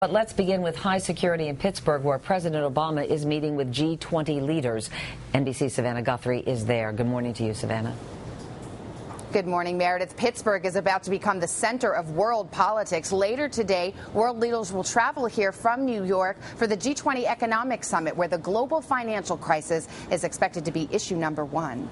But let's begin with high security in Pittsburgh, where President Obama is meeting with G20 leaders. NBC's Savannah Guthrie is there. Good morning to you, Savannah. Good morning, Meredith. Pittsburgh is about to become the center of world politics. Later today, world leaders will travel here from New York for the G20 Economic Summit, where the global financial crisis is expected to be issue number one.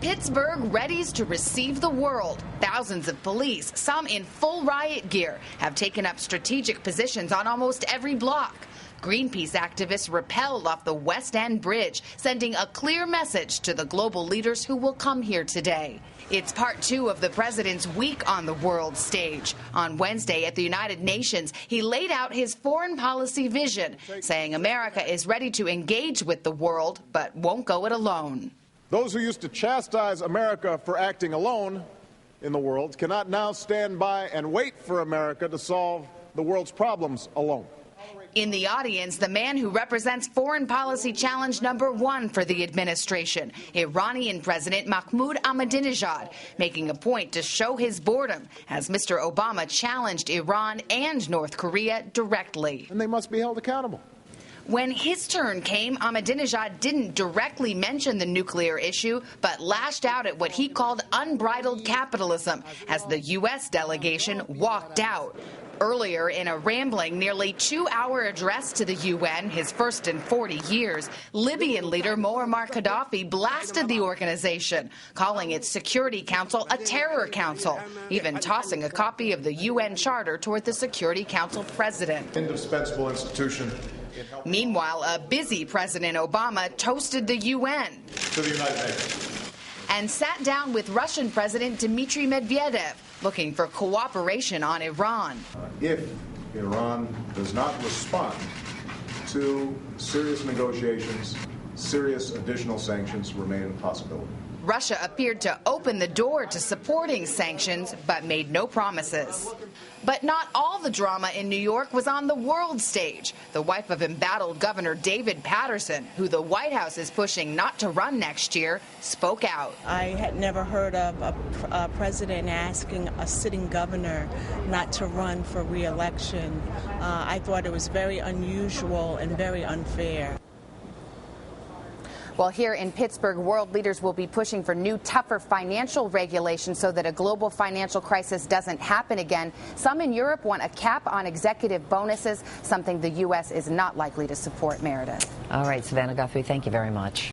Pittsburgh readies to receive the world. Thousands of police, some in full riot gear, have taken up strategic positions on almost every block. Greenpeace activists rappelled off the West End Bridge, sending a clear message to the global leaders who will come here today. It's part two of the president's week on the world stage. On Wednesday at the United Nations, he laid out his foreign policy vision, saying America is ready to engage with the world, but won't go it alone. Those who used to chastise America for acting alone in the world cannot now stand by and wait for America to solve the world's problems alone. In the audience, the man who represents foreign policy challenge number one for the administration, Iranian President Mahmoud Ahmadinejad, making a point to show his boredom as Mr. Obama challenged Iran and North Korea directly. And they must be held accountable. When his turn came, Ahmadinejad didn't directly mention the nuclear issue, but lashed out at what he called unbridled capitalism as the U.S. delegation walked out. Earlier, in a rambling, nearly 2-hour address to the UN, his first in 40 years, Libyan leader Muammar Gaddafi blasted the organization, calling its Security Council a terror council, even tossing a copy of the UN Charter toward the Security Council president. Indispensable institution. Meanwhile, a busy President Obama toasted the UN To the United Nations. And sat down with Russian President Dmitry Medvedev, looking for cooperation on Iran. If Iran does not respond to serious negotiations, serious additional sanctions remain a possibility. Russia appeared to open the door to supporting sanctions, but made no promises. But not all the drama in New York was on the world stage. The wife of embattled Governor David Paterson, who the White House is pushing not to run next year, spoke out. I had never heard of a president asking a sitting governor not to run for re-election. I thought it was very unusual and very unfair. Well, here in Pittsburgh, world leaders will be pushing for new, tougher financial regulations so that a global financial crisis doesn't happen again. Some in Europe want a cap on executive bonuses, something the U.S. is not likely to support, Meredith. All right, Savannah Guthrie, thank you very much.